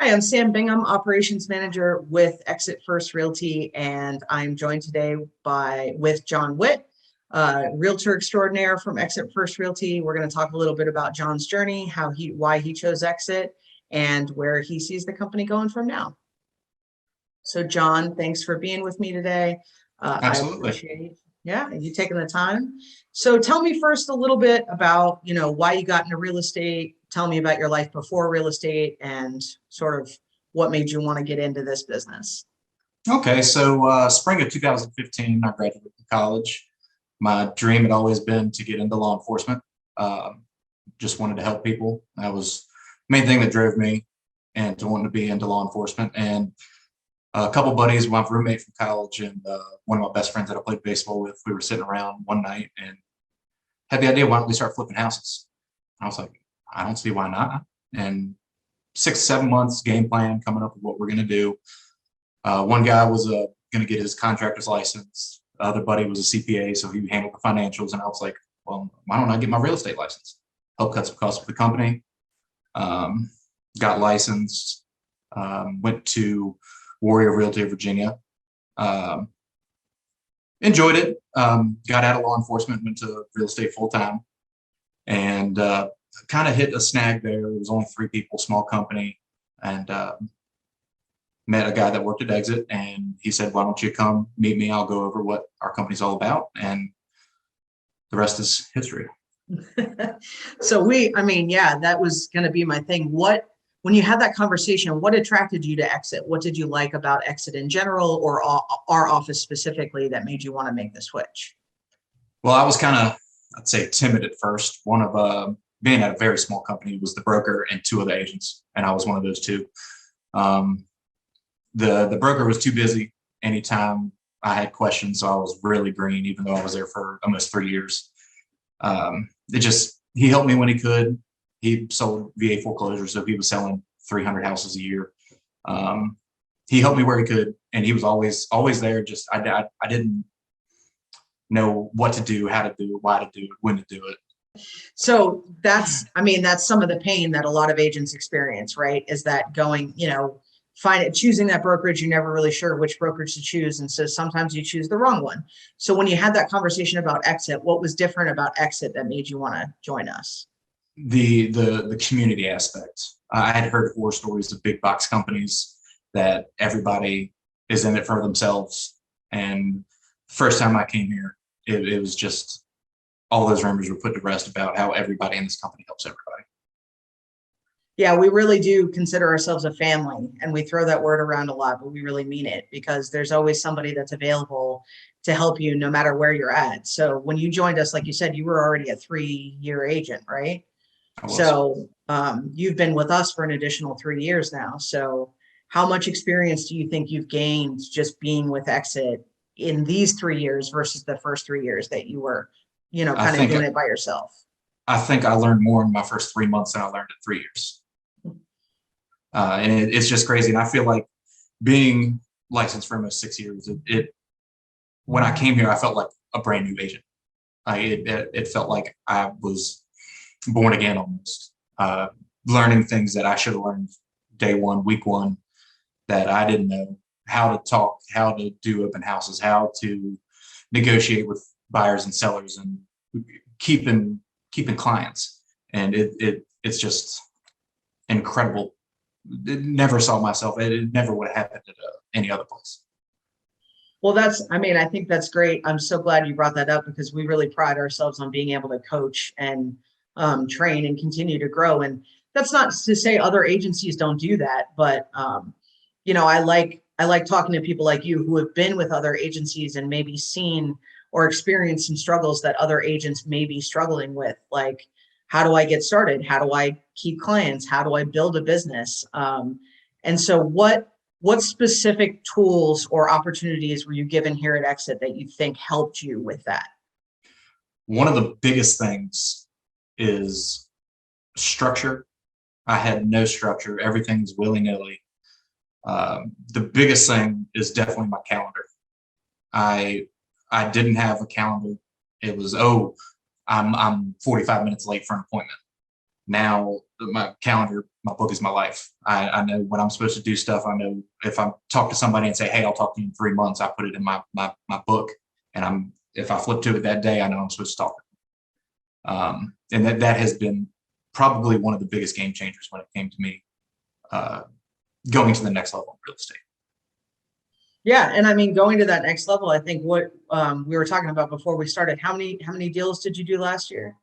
Hi, I'm Sam Bingham, Operations Manager with EXIT First Realty, and I'm joined today with Jon Witt, Realtor Extraordinaire from EXIT First Realty. We're going to talk a little bit about Jon's journey, why he chose EXIT, and where he sees the company going from now. So, Jon, thanks for being with me today. Absolutely. I appreciate you taking the time. So, tell me first a little bit about why you got into real estate. Tell me about your life before real estate and sort of what made you want to get into this business. Okay, so spring of 2015, I graduated from college. My dream had always been to get into law enforcement. Just wanted to help people. That was the main thing that drove me and to wanting to be into law enforcement. And a couple buddies, my roommate from college and one of my best friends that I played baseball with, we were sitting around one night and had the idea, why don't we start flipping houses? I was like, I don't see why not. And 6-7 months game plan, coming up with what we're going to do. One guy was going to get his contractor's license. The other buddy was a CPA, so he handled the financials. And I was like, well, why don't I get my real estate license? Help cut some costs for the company. Got licensed. Went to Warrior Realty of Virginia. Enjoyed it. Got out of law enforcement, went to real estate full time, and kind of hit a snag there. It was only 3 people, small company, and met a guy that worked at EXIT, and he said, why don't you come meet me? I'll go over what our company's all about, and the rest is history. So that was going to be my thing. When you had that conversation, what attracted you to EXIT? What did you like about EXIT in general, or our office specifically, that made you want to make the switch? Well, I was kind of, I'd say, timid at first. One of being at a very small company was the broker and 2 other agents, and I was one of those 2. The broker was too busy anytime I had questions, so I was really green, even though I was there for almost 3 years. He helped me when he could. He sold VA foreclosures, so he was selling 300 houses a year. He helped me where he could, and he was always there. Just I didn't know what to do, how to do it, why to do it, when to do it. So that's some of the pain that a lot of agents experience, right? Is that going, choosing that brokerage, you're never really sure which brokerage to choose. And so sometimes you choose the wrong one. So when you had that conversation about EXIT, what was different about EXIT that made you want to join us? The community aspect. I had heard horror stories of big box companies that everybody is in it for themselves. And first time I came here, it was just all those rumors were put to rest about how everybody in this company helps everybody. Yeah, we really do consider ourselves a family, and we throw that word around a lot, but we really mean it, because there's always somebody that's available to help you no matter where you're at. So when you joined us, like you said, you were already a 3-year agent, right? So you've been with us for an additional 3 years now. So how much experience do you think you've gained just being with EXIT in these 3 years versus the first 3 years that you were, kind of doing it by yourself? I think I learned more in my first 3 months than I learned in 3 years. And it's just crazy. And I feel like being licensed for almost 6 years, when I came here, I felt like a brand new agent. It felt like I was born again almost, learning things that I should have learned day 1, week 1, that I didn't know: how to talk, how to do open houses, how to negotiate with buyers and sellers, and keeping clients. And it's just incredible. Never saw myself. It never would have happened at any other place. Well, I think that's great. I'm so glad you brought that up, because we really pride ourselves on being able to coach and train and continue to grow. And that's not to say other agencies don't do that, but I like talking to people like you who have been with other agencies and maybe seen or experienced some struggles that other agents may be struggling with. Like, how do I get started? How do I keep clients? How do I build a business? And so what specific tools or opportunities were you given here at EXIT that you think helped you with that? One of the biggest things is structure. I had no structure. Everything's willy-nilly. The biggest thing is definitely my calendar. I didn't have a calendar. It was, I'm 45 minutes late for an appointment. Now my calendar, my book is my life. I know when I'm supposed to do stuff. I know if I talk to somebody and say, hey, I'll talk to you in 3 months, I put it in my book. And if I flip to it that day, I know I'm supposed to talk. And that has been probably one of the biggest game changers when it came to me going to the next level in real estate. Yeah. And I mean, going to that next level, I think what we were talking about before we started, how many deals did you do last year?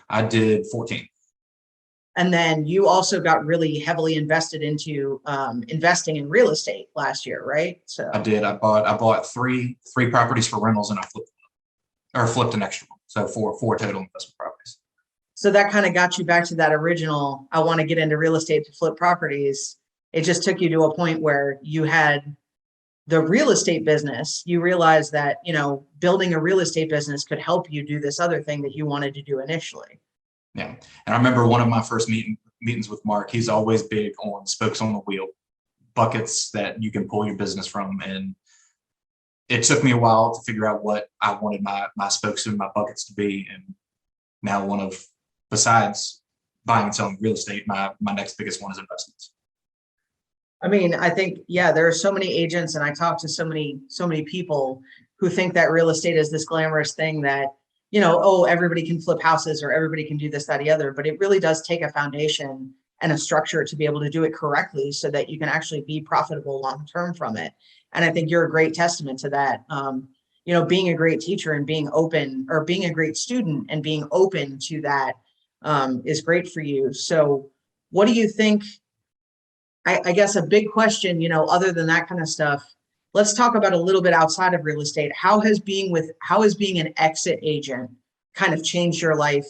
I did 14. And then you also got really heavily invested into investing in real estate last year, right? So I did. I bought three properties for rentals, and I flipped an extra one. So four total investment properties. So that kind of got you back to that original, I want to get into real estate to flip properties. It just took you to a point where you had the real estate business. You realized that, building a real estate business could help you do this other thing that you wanted to do initially. Yeah. And I remember one of my first meetings with Marc. He's always big on spokes on the wheel, buckets that you can pull your business from. And it took me a while to figure out what I wanted my spokes and my buckets to be. And now besides buying and selling real estate, my next biggest one is investments. I mean, I think, yeah, there are so many agents, and I talk to so many people who think that real estate is this glamorous thing that, everybody can flip houses or everybody can do this, that, the other, but it really does take a foundation and a structure to be able to do it correctly so that you can actually be profitable long-term from it. And I think you're a great testament to that. Being a great teacher and being open, or being a great student and being open to that is great for you. So what do you think? I guess a big question, other than that kind of stuff, let's talk about a little bit outside of real estate. How has being an exit agent kind of changed your life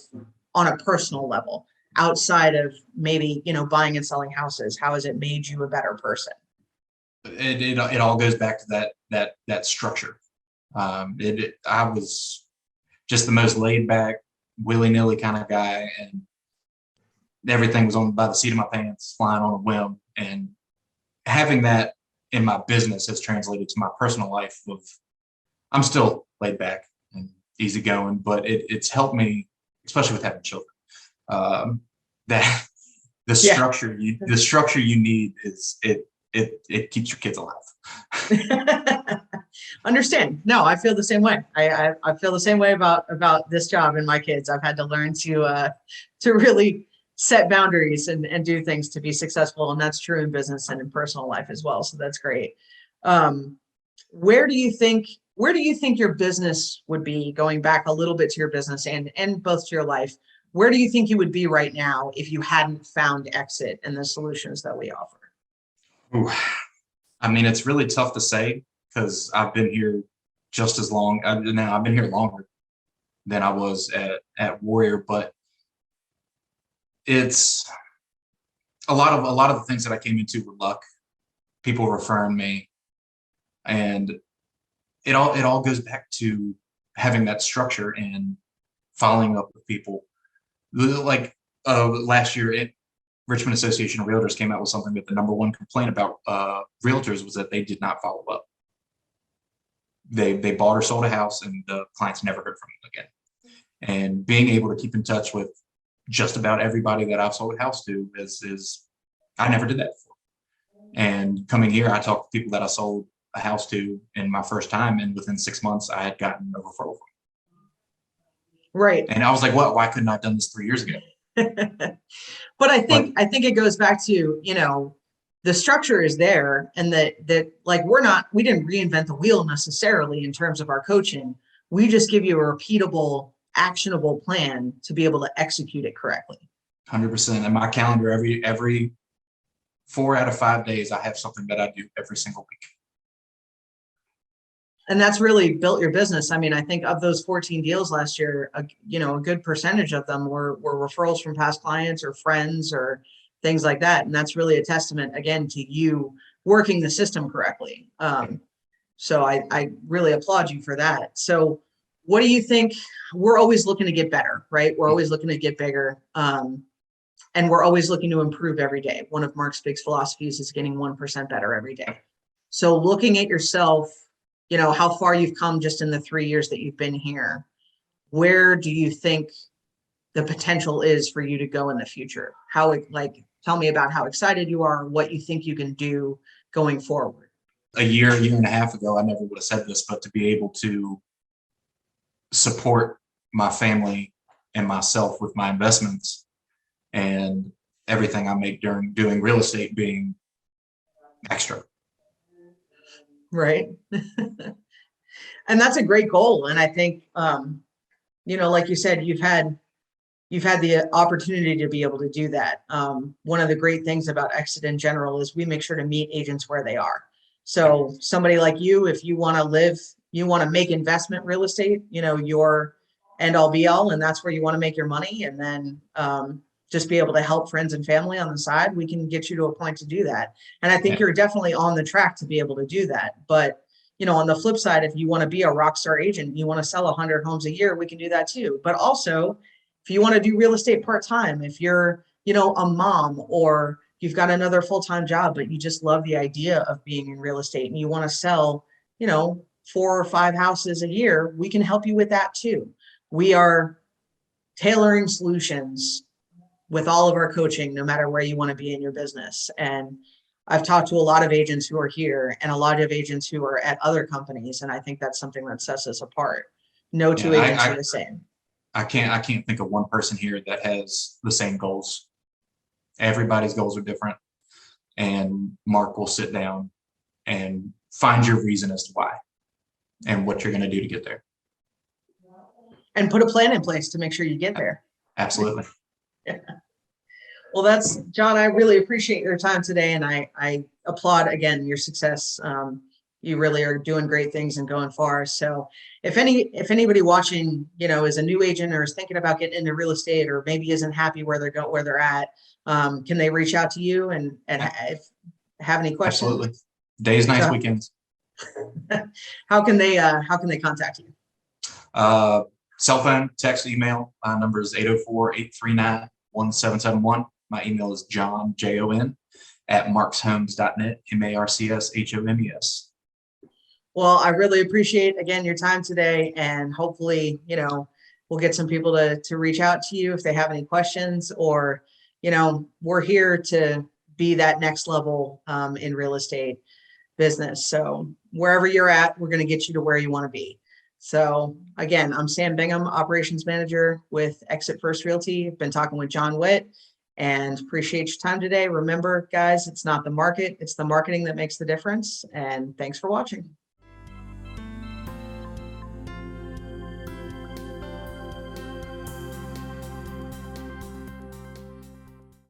on a personal level outside of maybe, buying and selling houses? How has it made you a better person? It all goes back to that structure. I was just the most laid back, willy-nilly kind of guy, and everything was on by the seat of my pants, flying on a whim. And having that in my business has translated to my personal life I'm still laid back and easygoing, but it's helped me, especially with having children. That the structure you need is it keeps your kids alive. Understand. No, I feel the same way. I feel the same way about this job and my kids. I've had to learn to really set boundaries and do things to be successful. And that's true in business and in personal life as well. So that's great. Where do you think your business would be, going back a little bit to your business and both to your life? Where do you think you would be right now if you hadn't found Exit and the solutions that we offer? Ooh. I mean, it's really tough to say because I've been here just as long. I've been here longer than I was at Warrior, but it's a lot of the things that I came into were luck, people referring me, and it all goes back to having that structure and following up with people. Like last year, Richmond Association of Realtors came out with something that the number one complaint about realtors was that they did not follow up. They bought or sold a house, and the clients never heard from them again. And being able to keep in touch with just about everybody that I've sold a house to is I never did that before. And coming here, I talked to people that I sold a house to in my first time, and within 6 months, I had gotten a referral from. Right. And I was like, "What? Why couldn't I have done this 3 years ago?" But I think it goes back to, the structure is there, and that like we didn't reinvent the wheel necessarily in terms of our coaching. We just give you a repeatable, actionable plan to be able to execute it correctly. 100%. And my calendar, every 4 out of 5 days, I have something that I do every single week. And that's really built your business. I mean, I think of those 14 deals last year, a good percentage of them were referrals from past clients or friends or things like that. And that's really a testament, again, to you working the system correctly. So I really applaud you for that. So what do you think? We're always looking to get better, right? We're always looking to get bigger. And we're always looking to improve every day. One of Marc's big philosophies is getting 1% better every day. So looking at yourself, how far you've come just in the 3 years that you've been here, where do you think the potential is for you to go in the future. How it, like, tell me about how excited you are, what you think you can do going forward. A year and a half ago, I never would have said this, but to be able to support my family and myself with my investments and everything I make during doing real estate being extra. Right. And that's a great goal. And I think, you know, like you said, you've had the opportunity to be able to do that. One of the great things about Exit in general is we make sure to meet agents where they are. So somebody like you, if you want to live, you want to make investment real estate, you know, your end all be all, and that's where you want to make your money. And then just be able to help friends and family on the side, we can get you to a point to do that. And I think you're definitely on the track to be able to do that. But, you know, on the flip side, if you want to be a rock star agent, you want to sell 100 homes a year, we can do that too. But also, if you want to do real estate part-time, if you're, you know, a mom, or you've got another full-time job, but you just love the idea of being in real estate and you want to sell, you know, 4 or 5 houses a year, we can help you with that too. We are tailoring solutions with all of our coaching, no matter where you want to be in your business. And I've talked to a lot of agents who are here and a lot of agents who are at other companies. And I think that's something that sets us apart. No two agents are the same. I can't think of one person here that has the same goals. Everybody's goals are different, and Marc will sit down and find your reason as to why and what you're going to do to get there. And put a plan in place to make sure you get there. Absolutely. Yeah. Well, that's Jon, I really appreciate your time today. And I applaud again your success. You really are doing great things and going far. So if anybody watching, you know, is a new agent or is thinking about getting into real estate, or maybe isn't happy where they're at, can they reach out to you and have any questions? Absolutely. Days, nights, weekends. How can they contact you? Cell phone, text, email. My number is 804-839-1771. My email is Jon, Jon, at marcshomes.net, MARCSHOMES. Well, I really appreciate, again, your time today, and hopefully, you know, we'll get some people to reach out to you if they have any questions, or, you know, we're here to be that next level in real estate business. So wherever you're at, we're going to get you to where you want to be. So again, I'm Sam Bingham, operations manager with EXIT First Realty. I've been talking with Jon Witt, and appreciate your time today. Remember, guys, it's not the market, it's the marketing that makes the difference. And thanks for watching.